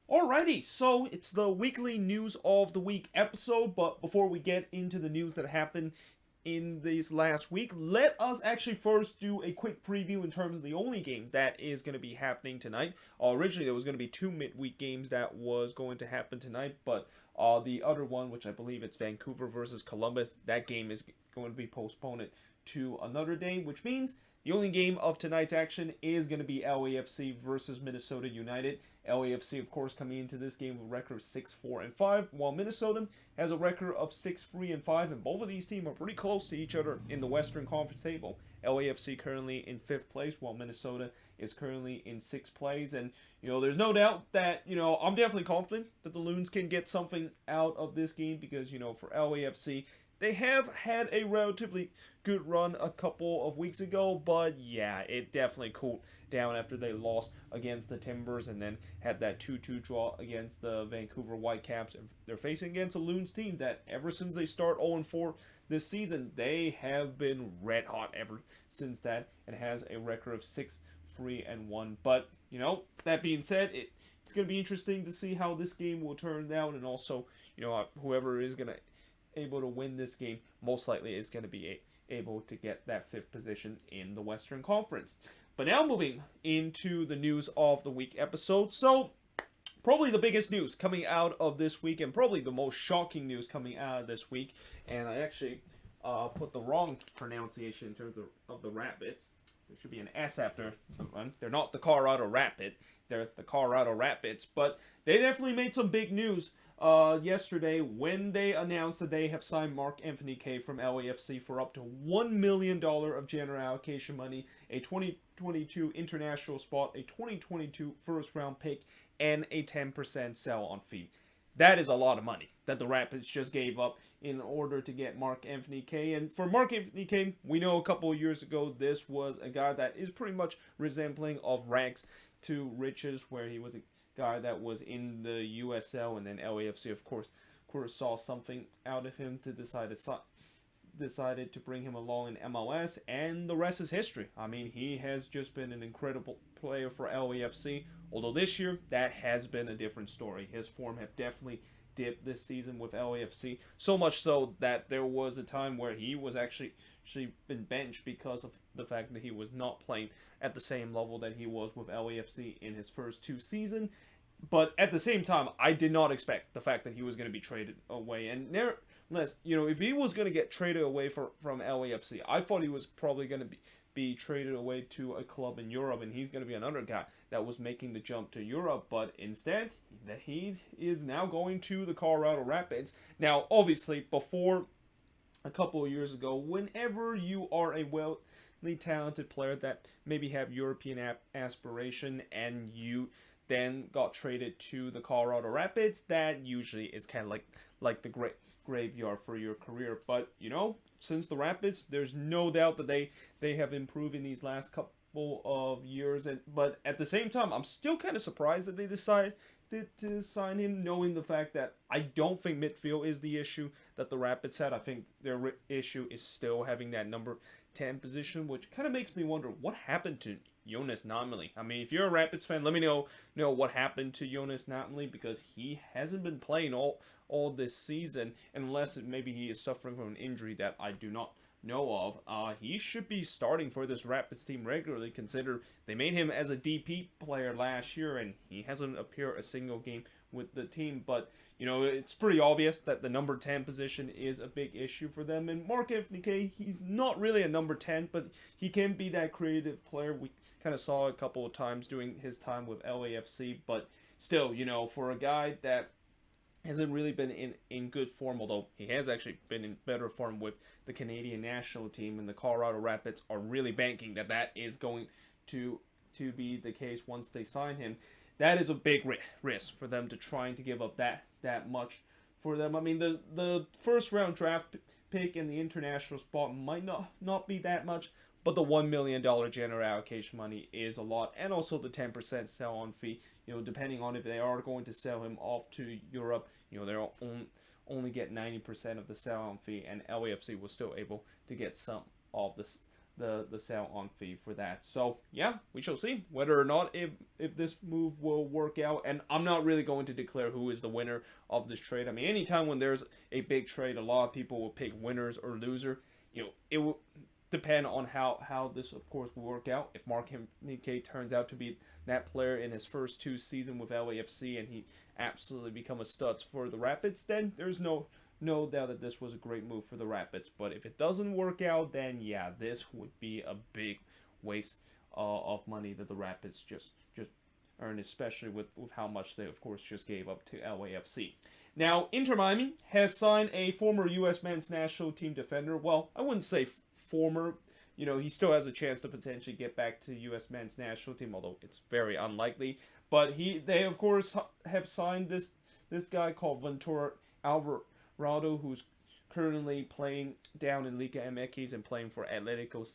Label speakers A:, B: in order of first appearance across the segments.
A: Alrighty, so it's the weekly news of the week episode, but before we get into the news that happened in this last week, let us actually first do a quick preview in terms of the only game that is going to be happening tonight. Originally, there was going to be two midweek games that was going to happen tonight, but the other one, which I believe it's Vancouver versus Columbus, that game is going to be postponed to another day, which means the only game of tonight's action is going to be LAFC versus Minnesota United. LAFC, of course, coming into this game with a record of 6-4-5, while Minnesota has a record of 6-3-5, and both of these teams are pretty close to each other in the Western Conference table. LAFC currently in 5th place, while Minnesota is currently in 6th place, and there's no doubt that I'm definitely confident that the Loons can get something out of this game because for LAFC, they have had a relatively good run a couple of weeks ago, but yeah, it definitely cooled down after they lost against the Timbers and then had that 2-2 draw against the Vancouver Whitecaps. They're facing against a Loons team that ever since they start 0-4 this season, they have been red hot ever since that and has a record of 6-3-1. But, that being said, it's going to be interesting to see how this game will turn out, and also, whoever is going to able to win this game most likely is going to be able to get that 5th position in the Western Conference. But now moving into the news of the week episode. So probably the biggest news coming out of this week, and probably the most shocking news coming out of this week, and I actually put the wrong pronunciation in terms of the Rapids. There should be an S after the one. They're not the Colorado Rapid, they're the Colorado Rapids, but they definitely made some big news yesterday when they announced that they have signed MarkAnthony Kaye from LAFC for up to $1 million of general allocation money, a 2022 international spot, a 2022 first round pick, and a 10% sell-on fee. That is a lot of money that the Rapids just gave up in order to get MarkAnthony Kaye. And for MarkAnthony Kaye, we know a couple of years ago this was a guy that is pretty much resembling of rags to riches, where he was a guy that was in the USL, and then LAFC of course saw something out of him to decided to bring him along in MLS, and the rest is history. I mean, he has just been an incredible player for LAFC, although this year that has been a different story. His form have definitely dipped this season with LAFC, so much so that there was a time where he was actually been benched because of the fact that he was not playing at the same level that he was with LAFC in his first 2 seasons. But at the same time, I did not expect the fact that he was going to be traded away. And nevertheless, if he was going to get traded away from LAFC, I thought he was probably going to be traded away to a club in Europe, and he's going to be another guy that was making the jump to Europe. But instead, he is now going to the Colorado Rapids. Now, obviously, before a couple of years ago, whenever you are a talented player that maybe have European aspiration and you then got traded to the Colorado Rapids, that usually is kind of like the graveyard for your career. But since the Rapids, there's no doubt that they have improved in these last couple of years. But at the same time, I'm still kind of surprised that they decided to sign him, knowing the fact that I don't think midfield is the issue that the Rapids had. I think their issue is still having that number 10 position, which kind of makes me wonder what happened to Jonas Namli. I mean, if you're a Rapids fan, let me know what happened to Jonas Namli, because he hasn't been playing all this season, unless maybe he is suffering from an injury that I do not know of. He should be starting for this Rapids team regularly, consider they made him as a DP player last year and he hasn't appeared a single game with the team. But it's pretty obvious that the number 10 position is a big issue for them. And MarkAnthony Kaye, he's not really a number 10, but he can be that creative player. We kind of saw a couple of times during his time with LAFC, but still, for a guy that hasn't really been in good form, although he has actually been in better form with the Canadian national team, and the Colorado Rapids are really banking that is going to be the case once they sign him. That is a big risk for them to trying to give up that much for them. I mean, the first round draft pick and the international spot might not be that much, but the $1 million general allocation money is a lot, and also the 10% sell-on fee. Depending on if they are going to sell him off to Europe, they'll only get 90% of the sell-on fee, and LAFC was still able to get some of the sell on fee for that. So yeah, we shall see whether or not if this move will work out. And I'm not really going to declare who is the winner of this trade. I mean, anytime when there's a big trade, a lot of people will pick winners or loser. It will depend on how this, of course, will work out. If MarkAnthony Kaye turns out to be that player in his first 2 seasons with LAFC and he absolutely become a stud for the Rapids, then there's no doubt that this was a great move for the Rapids. But if it doesn't work out, then yeah, this would be a big waste of money that the Rapids just earned, especially with how much they, of course, just gave up to LAFC. Now, Inter Miami has signed a former U.S. men's national team defender. Well, I wouldn't say former. He still has a chance to potentially get back to U.S. men's national team, although it's very unlikely. But they of course have signed this guy called Ventura Alvarado, who's currently playing down in Liga MX and playing for Atletico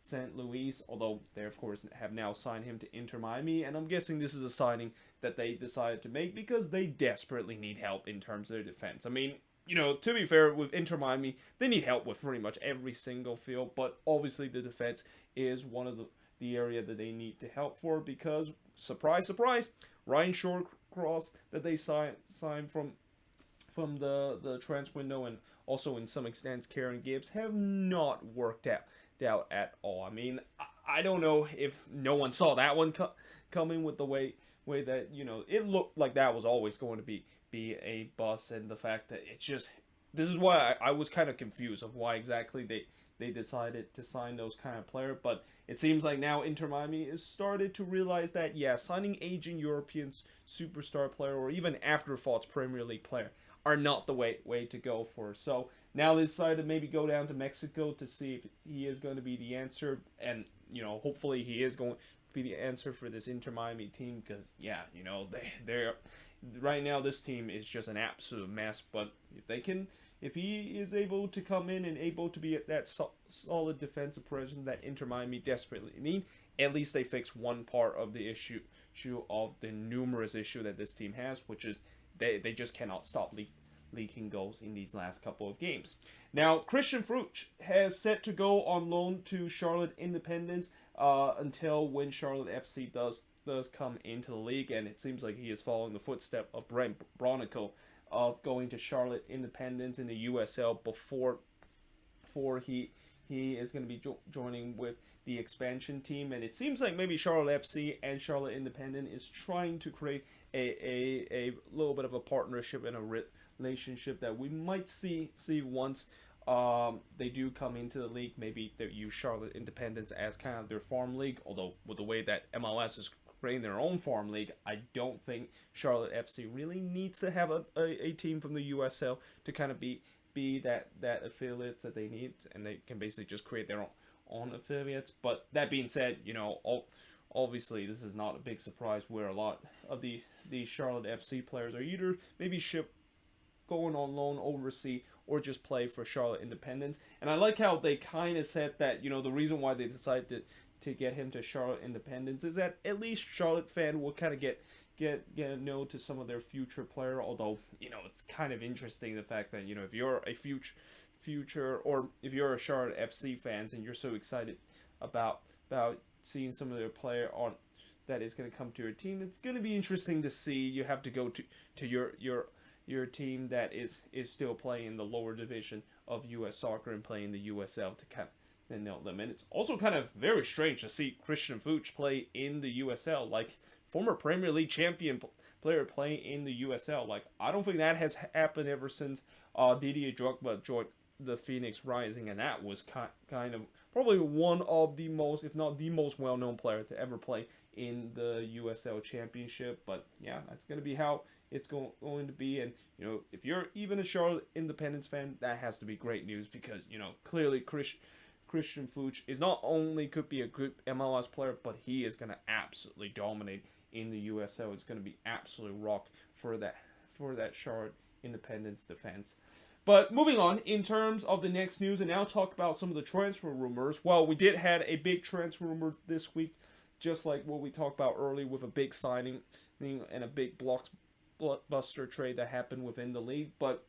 A: St. Louis, although they, of course, have now signed him to Inter Miami, and I'm guessing this is a signing that they decided to make because they desperately need help in terms of their defense. I mean, to be fair, with Inter Miami, they need help with pretty much every single field, but obviously the defense is one of the area that they need to help for because, surprise, surprise, Ryan Shawcross that they signed from the transfer window, and also in some extent Kieran Gibbs, have not worked out at all. I mean, I don't know if no one saw that one coming with the way that, it looked like that was always going to be a bust, and the fact that this is why I was kind of confused of why exactly they decided to sign those kind of player. But it seems like now Inter Miami has started to realize that, yeah, signing aging European superstar player or even afterthoughts Premier League player are not the way to go for. So now they decided to maybe go down to Mexico to see if he is going to be the answer, and hopefully he is going to be the answer for this Inter Miami team, because yeah, they're right now this team is just an absolute mess. But if he is able to come in and able to be at that solid defensive presence that Inter Miami desperately need, at least they fix one part of the issue of the numerous issue that this team has, which is they just cannot stop leaking goals in these last couple of games. Now, Christian Fuchs has set to go on loan to Charlotte Independence until when Charlotte FC does come into the league, and it seems like he is following the footstep of Brent Bronico of going to Charlotte Independence in the USL before he is going to be joining with the expansion team. And it seems like maybe Charlotte FC and Charlotte Independent is trying to create a little bit of a partnership and a relationship that we might see once they do come into the league. Maybe they use Charlotte Independence as kind of their farm league, although with the way that MLS is creating their own farm league, I don't think Charlotte FC really needs to have a team from the USL to kind of be that affiliates that they need, and they can basically just create their own affiliates. But that being said, obviously this is not a big surprise where a lot of the Charlotte FC players are either maybe going on loan overseas or just play for Charlotte Independence. And I like how they kind of said that, the reason why they decided to get him to Charlotte Independence is that at least Charlotte fan will kind of get a know to some of their future player. Although, it's kind of interesting the fact that, if you're a future or if you're a Charlotte FC fans and you're so excited about seeing some of their player on that is going to come to your team, it's going to be interesting to see. You have to go to your team that is still playing in the lower division of U.S. soccer and playing the USL to kind of then know them. And it's also kind of very strange to see Christian Fuchs play in the USL, like former Premier League champion player playing in the USL. Like, I don't think that has happened ever since Didier Drogba joined the Phoenix Rising, and that was kind of probably one of the most, if not the most well-known player to ever play in the USL Championship. But yeah, that's going to be how it's going to be. And if you're even a Charlotte Independence fan, that has to be great news, because clearly Christian Fuchs is not only could be a good MLS player, but he is going to absolutely dominate in the USL. It's going to be absolutely rocked for that Charlotte Independence defense. But moving on, in terms of the next news, and now talk about some of the transfer rumors. Well, we did had a big transfer rumor this week, just like what we talked about early with a big signing and a big blockbuster trade that happened within the league. But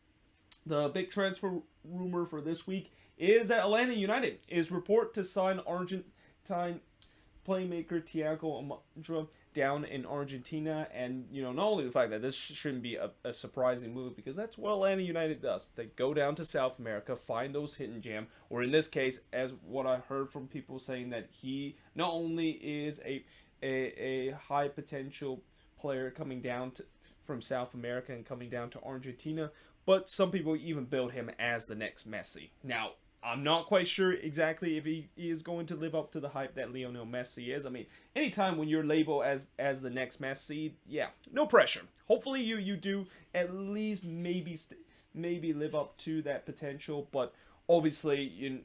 A: the big transfer rumor for this week is that Atlanta United is report to sign Argentine playmaker Thiago Almada down in Argentina. And, not only the fact that this shouldn't be a surprising move, because that's what Atlanta United does. They go down to South America, find those hidden gem, or in this case, as what I heard from people saying, that he not only is a high potential player coming down from South America and coming down to Argentina, but some people even build him as the next Messi. Now, I'm not quite sure exactly if he is going to live up to the hype that Lionel Messi is. I mean, anytime when you're labeled as the next Messi, yeah, no pressure. Hopefully you do at least maybe live up to that potential, but obviously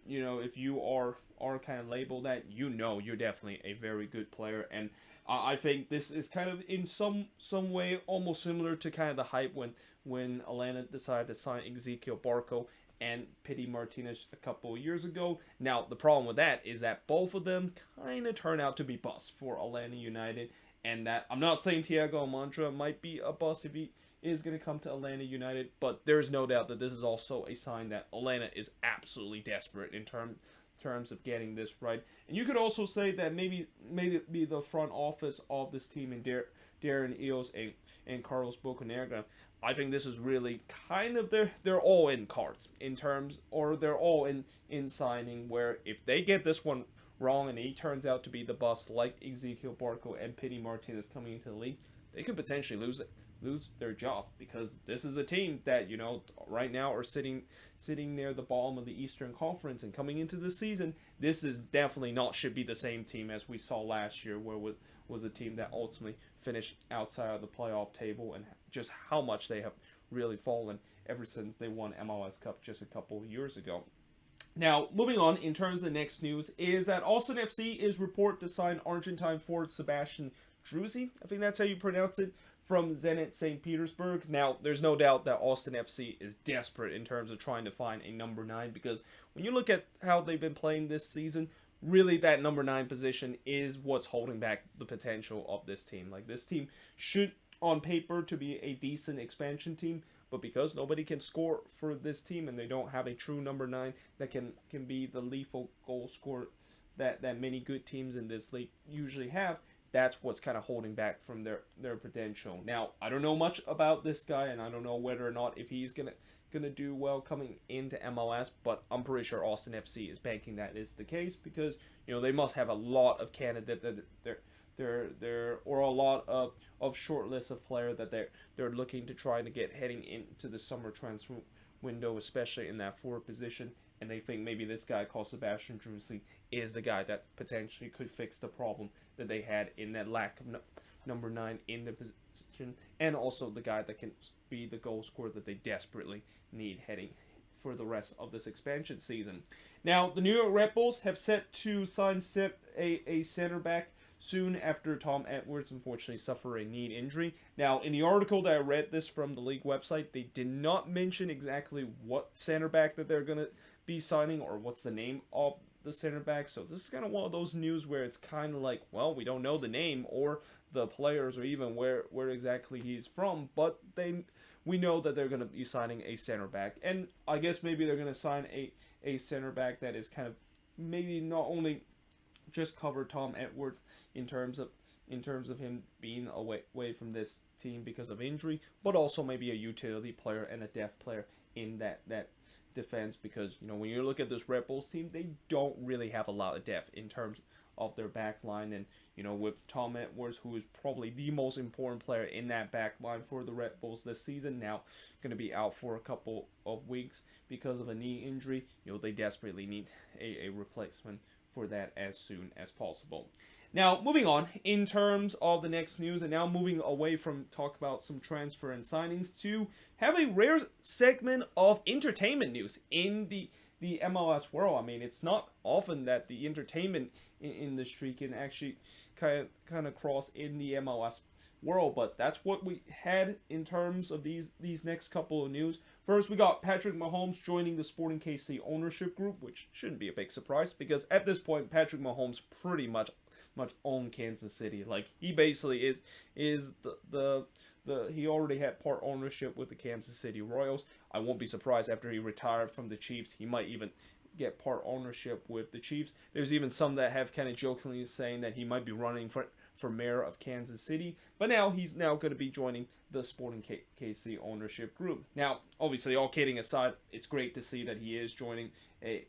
A: you know if you are kind of labeled that, you're definitely a very good player. And I think this is kind of in some way almost similar to kind of the hype when Atlanta decided to sign Ezekiel Barco and Pity Martinez a couple of years ago. Now, the problem with that is that both of them kind of turn out to be busts for Atlanta United, and that I'm not saying Thiago Almada might be a bust if he is going to come to Atlanta United, but there's no doubt that this is also a sign that Atlanta is absolutely desperate in terms of getting this right. And you could also say that maybe the front office of this team and Darren Eos and Carlos Bocanegra, I think this is really kind of they're all in cards in terms, or they're all in signing, where if they get this one wrong and he turns out to be the bust like Ezekiel Barco and Pity Martinez coming into the league, they could potentially lose their job, because this is a team that right now are sitting near the bottom of the Eastern Conference, and coming into the season, this is definitely should be the same team as we saw last year, where was a team that ultimately finished outside of the playoff table, and just how much they have really fallen ever since they won MLS Cup just a couple of years ago. Now, moving on, in terms of the next news, is that Austin FC is report to sign Argentine forward Sebastian Druzy, I think that's how you pronounce it, from Zenit St. Petersburg. Now, there's no doubt that Austin FC is desperate in terms of trying to find a number 9, because when you look at how they've been playing this season, really that number 9 position is what's holding back the potential of this team. Like, this team should, on paper, to be a decent expansion team, but because nobody can score for this team, and they don't have a true number 9 that can be the lethal goal scorer that many good teams in this league usually have, that's what's kind of holding back from their potential. Now, I don't know much about this guy, and I don't know whether or not if he's gonna do well coming into MLS, but I'm pretty sure Austin FC is banking that is the case, because they must have a lot of candidates that or a lot of short lists of players that they're looking to try to get heading into the summer transfer window, especially in that forward position. And they think maybe this guy called Sebastian Druzy is the guy that potentially could fix the problem that they had in that lack of number 9 in the position, and also the guy that can be the goal scorer that they desperately need heading for the rest of this expansion season. Now, the New York Red Bulls have set to sign a center back soon after Tom Edwards unfortunately suffered a knee injury. Now, in the article that I read this from the league website, they did not mention exactly what center back that they're going to be signing, or what's the name of the center back. So this is kind of one of those news where it's kind of like, well, we don't know the name or the players or even where exactly he's from, but we know that they're going to be signing a center back. And I guess maybe they're going to sign a center back that is kind of maybe not only just cover Tom Edwards in terms of him being away from this team because of injury, but also maybe a utility player and a depth player in that defense, because when you look at this Red Bulls team, they don't really have a lot of depth in terms of their back line. And with Tom Edwards, who is probably the most important player in that back line for the Red Bulls this season, now going to be out for a couple of weeks because of a knee injury, they desperately need a replacement for that as soon as possible. Now, moving on, in terms of the next news, and now moving away from talk about some transfer and signings to have a rare segment of entertainment news in the MLS world. I mean, it's not often that the entertainment industry can actually kind of cross in the MLS world, but that's what we had in terms of these next couple of news. First, we got Patrick Mahomes joining the Sporting KC ownership group, which shouldn't be a big surprise, because at this point, Patrick Mahomes pretty much own Kansas City. Like, he basically is the he already had part ownership with the Kansas City Royals. I won't be surprised after he retired from the Chiefs, he might even get part ownership with the Chiefs. There's even some that have kind of jokingly saying that he might be running for mayor of Kansas City, but now he's now going to be joining the Sporting KC ownership group. Now, obviously, all kidding aside, it's great to see that he is joining a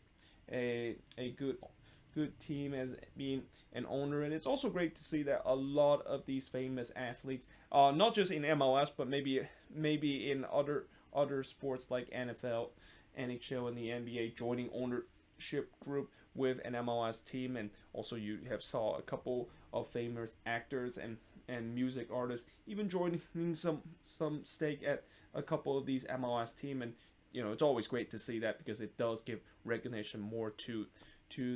A: good team as being an owner, and it's also great to see that a lot of these famous athletes, not just in MLS, but maybe in other sports like NFL, NHL, and the NBA, joining ownership group with an MLS team. And also you have saw a couple of famous actors and music artists even joining some stake at a couple of these MLS team. And it's always great to see that, because it does give recognition more to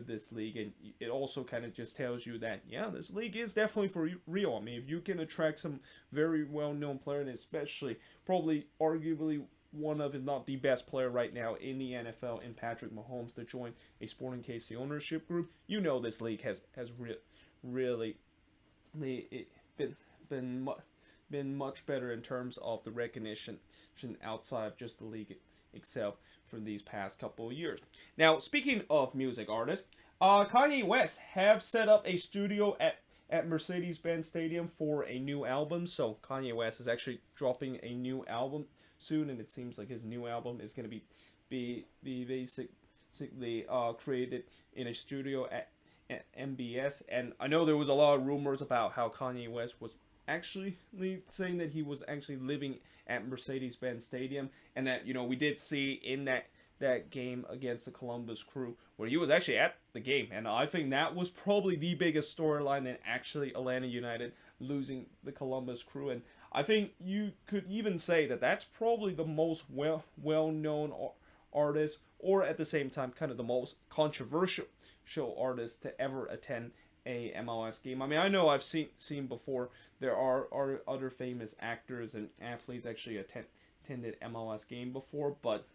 A: this league, and it also kind of just tells you that this league is definitely for real. I mean, if you can attract some very well-known player, and especially probably arguably one of, if not the best player right now in the NFL, in Patrick Mahomes, to join a Sporting KC ownership group, this league has really been much better in terms of the recognition outside of just the league itself for these past couple of years. Now, speaking of music artists, Kanye West have set up a studio at Mercedes-Benz Stadium for a new album. So Kanye West is actually dropping a new album soon, and it seems like his new album is going to be basically created in a studio at MBS. And I know there was a lot of rumors about how Kanye West was actually saying that he was actually living at Mercedes-Benz Stadium, and that we did see in that game against the Columbus Crew where he was actually at the game. And I think that was probably the biggest storyline than actually Atlanta United losing the Columbus Crew. And I think you could even say that that's probably the most well-known artist, or at the same time kind of the most controversial artist to ever attend a MLS game. I mean, I know I've seen before there are other famous actors and athletes actually attended MLS game before, but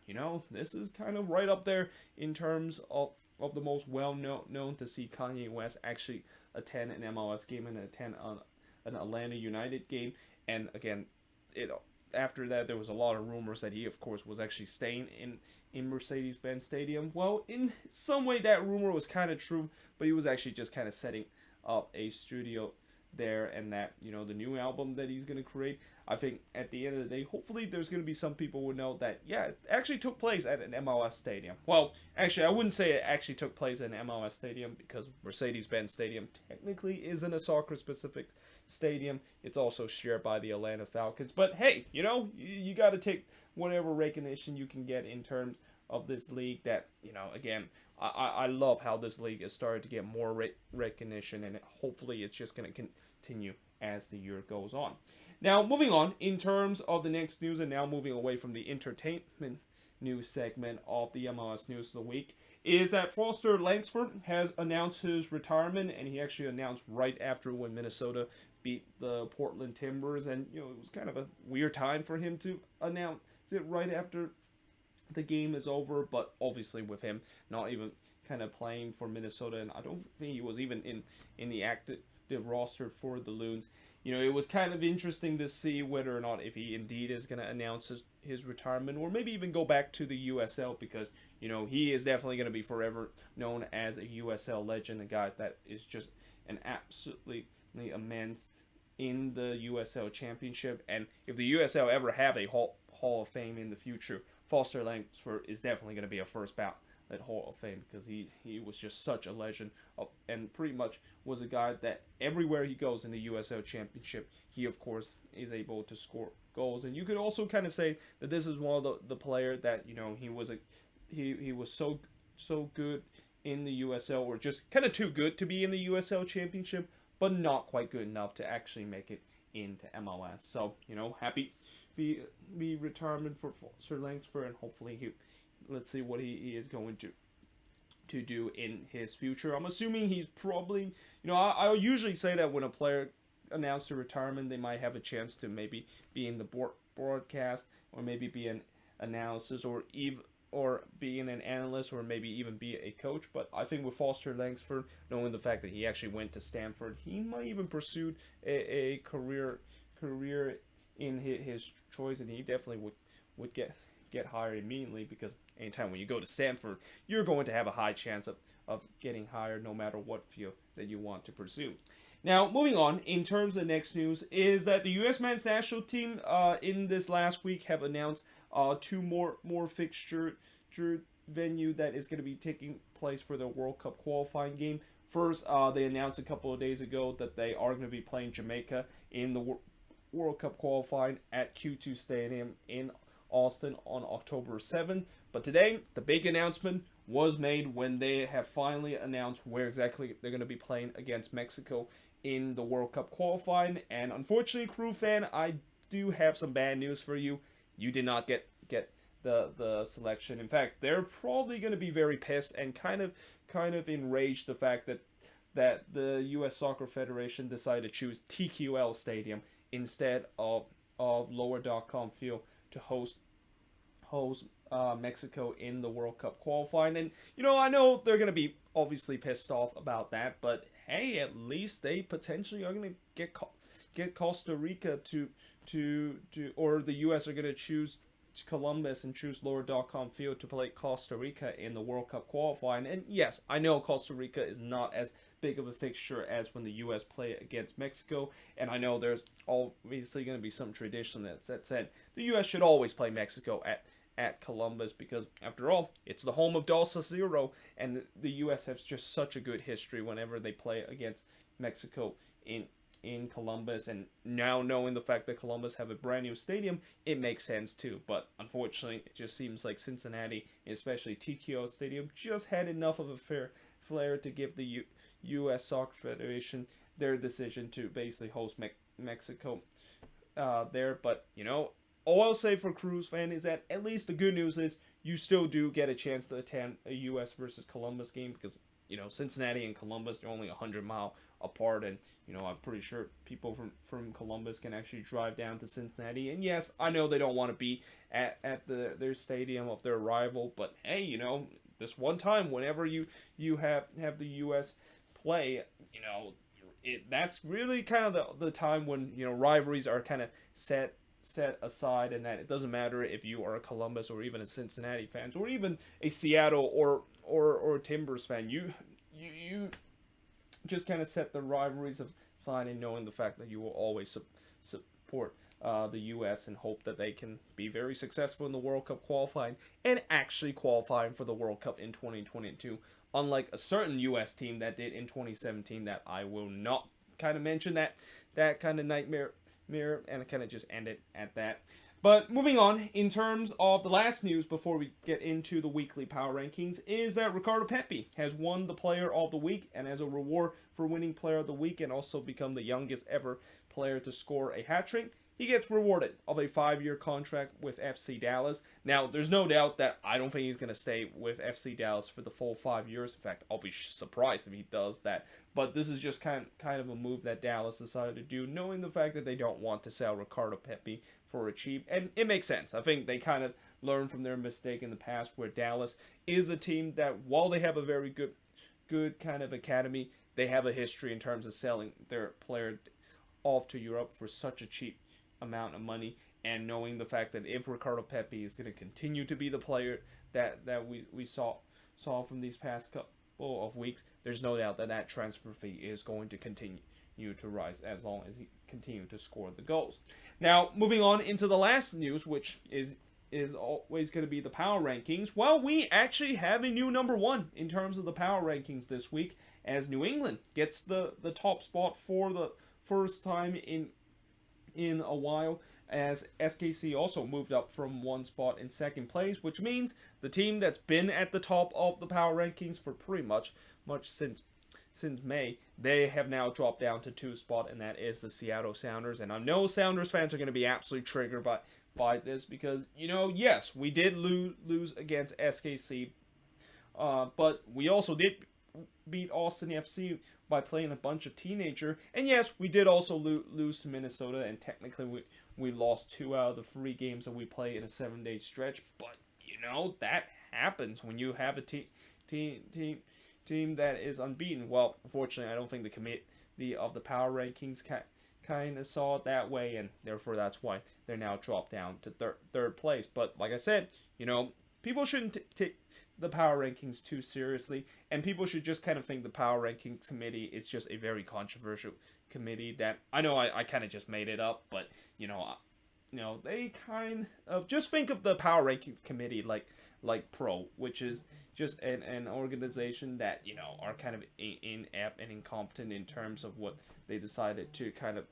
A: this is kind of right up there in terms of the most well-known to see Kanye West actually attend an MLS game and attend an Atlanta United game. And again, after that, there was a lot of rumors that he, of course, was actually staying in Mercedes-Benz Stadium. Well, in some way, that rumor was kind of true, but he was actually just kind of setting up a studio there, and that, the new album that he's going to create, I think at the end of the day, hopefully there's going to be some people who know that, it actually took place at an MLS stadium. Well, actually, I wouldn't say it actually took place at an MLS stadium, because Mercedes-Benz Stadium technically isn't a soccer-specific stadium. It's also shared by the Atlanta Falcons. But hey, you got to take whatever recognition you can get in terms of this league that, again, I love how this league has started to get more recognition, and hopefully it's just going to continue as the year goes on. Now, moving on, in terms of the next news, and now moving away from the entertainment news segment of the MLS News of the Week, is that Foster Langsford has announced his retirement, and he actually announced right after when Minnesota beat the Portland Timbers, and it was kind of a weird time for him to announce it right after the game is over. But obviously with him not even kind of playing for Minnesota, and I don't think he was even in the active roster for the Loons, it was kind of interesting to see whether or not if he indeed is going to announce his retirement, or maybe even go back to the USL, because he is definitely going to be forever known as a USL legend, a guy that is just an absolutely immense in the USL Championship. And if the USL ever have a Hall of Fame in the future, Foster Langsford is definitely going to be a first ballot Hall of Fame, because he was just such a legend, and pretty much was a guy that everywhere he goes in the USL Championship, he of course is able to score goals. And you could also kind of say that this is one of the player that he was so good in the USL, or just kind of too good to be in the USL Championship, but not quite good enough to actually make it into MLS. So happy be retirement for Sir Langsford, and hopefully let's see what he is going to do in his future. I'm assuming he's probably, I usually say that when a player announces a retirement, they might have a chance to maybe be in the broadcast, or maybe be an analysis, or being an analyst, or maybe even be a coach. But I think with Foster Langsford, knowing the fact that he actually went to Stanford, he might even pursue a career in his choice, and he definitely would get get hired immediately, because anytime when you go to Stanford, you're going to have a high chance of getting hired no matter what field that you want to pursue. Now, moving on, in terms of next news, is that the U.S. men's national team in this last week have announced two more fixture venue that is going to be taking place for the World Cup qualifying game. First, they announced a couple of days ago that they are going to be playing Jamaica in the World Cup qualifying at Q2 Stadium in Austin on October 7th. But today, the big announcement was made when they have finally announced where exactly they're going to be playing against Mexico in the World Cup qualifying. And unfortunately, Crew fan, I do have some bad news for you. You did not get the selection. In fact, they're probably going to be very pissed and kind of enraged the fact that the U.S. Soccer Federation decided to choose TQL Stadium instead of lower.com field to host Mexico in the World Cup qualifying. And I know they're gonna be obviously pissed off about that, but hey, at least they potentially are gonna get Costa Rica to or the U.S. are gonna choose Columbus and choose lower.com field to play Costa Rica in the World Cup qualifying. And yes, I know Costa Rica is not as big of a fixture as when the U.S. play against Mexico, and I know there's obviously going to be some tradition that said the U.S. should always play Mexico at Columbus, because after all, it's the home of Dos a 0, and the U.S. has just such a good history whenever they play against Mexico in Columbus. And now knowing the fact that Columbus have a brand new stadium, it makes sense too. But unfortunately, it just seems like Cincinnati, especially TQL Stadium, just had enough of a fair flair to give the U.S. Soccer Federation their decision to basically host Mexico there. But all I'll say for Cruz fan is that at least the good news is you still do get a chance to attend a U.S. versus Columbus game, because Cincinnati and Columbus are only 100-mile apart, and I'm pretty sure people from Columbus can actually drive down to Cincinnati. And yes, I know they don't want to be at their stadium of their rival, but hey, this one time whenever you have the U.S. play, that's really kind of the time when rivalries are kind of set aside, and that it doesn't matter if you are a Columbus or even a Cincinnati fans or even a Seattle or Timbers fan. You just kind of set the rivalries aside, and knowing the fact that you will always support the U.S. and hope that they can be very successful in the World Cup qualifying and actually qualifying for the World Cup in 2022. Unlike a certain U.S. team that did in 2017 that I will not kind of mention that kind of nightmare, and kind of just end it at that. But moving on, in terms of the last news before we get into the weekly power rankings, is that Ronaldo Pepe has won the Player of the Week, and as a reward for winning Player of the Week and also become the youngest ever player to score a hat-trick, he gets rewarded of a 5-year contract with FC Dallas. Now, there's no doubt that I don't think he's going to stay with FC Dallas for the full 5 years. In fact, I'll be surprised if he does that. But this is just kind of a move that Dallas decided to do, knowing the fact that they don't want to sell Ronaldo Pepe for a cheap. And it makes sense. I think they kind of learned from their mistake in the past, where Dallas is a team that, while they have a very good kind of academy, they have a history in terms of selling their player off to Europe for such a cheap amount of money. And knowing the fact that if Ronaldo Pepe is going to continue to be the player that we saw from these past couple of weeks, there's no doubt that transfer fee is going to continue to rise as long as he continues to score the goals. Now, moving on into the last news, which is always going to be the power rankings. Well, we actually have a new number one in terms of the power rankings this week, as New England gets the top spot for the first time in a while, as SKC also moved up from one spot in second place, which means the team that's been at the top of the power rankings for pretty much since May, they have now dropped down to 2 spot, and that is the Seattle Sounders. And I know Sounders fans are going to be absolutely triggered by this, because yes, we did lose against SKC, but we also did beat Austin FC by playing a bunch of teenager. And yes, we did also lose to Minnesota, and technically we lost 2 out of the 3 games that we play in a 7-day stretch. But that happens when you have a team that is unbeaten. Well, unfortunately, I don't think the committee of the power rankings kind of saw it that way, and therefore that's why they're now dropped down to third place. But like I said, you know, people shouldn't take the power rankings too seriously, and people should just kind of think the power rankings committee is just a very controversial committee that I know I kind of just made it up, but you know, they kind of just think of the power rankings committee like Pro, which is just an organization that, you know, are kind of inept and incompetent in terms of what they decided to kind of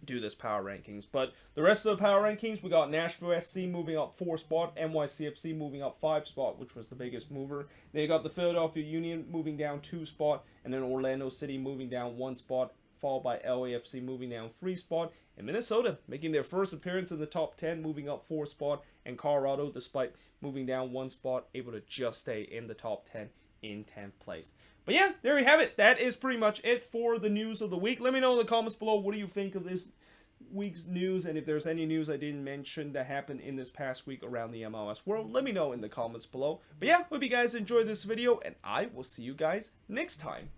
A: do this power rankings. But the rest of the power rankings, we got Nashville SC moving up 4 spot, NYCFC moving up 5 spot, which was the biggest mover. Then you got the Philadelphia Union moving down 2 spot, and then Orlando City moving down 1 spot, followed by LAFC moving down 3 spot, and Minnesota making their first appearance in the top 10, moving up 4 spot, and Colorado, despite moving down 1 spot, able to just stay in the top 10 in 10th place. But yeah, there you have it. That is pretty much it for the news of the week. Let me know in the comments below, what do you think of this week's news, and if there's any news I didn't mention that happened in this past week around the MLS world, let me know in the comments below. But yeah, hope you guys enjoyed this video, and I will see you guys next time.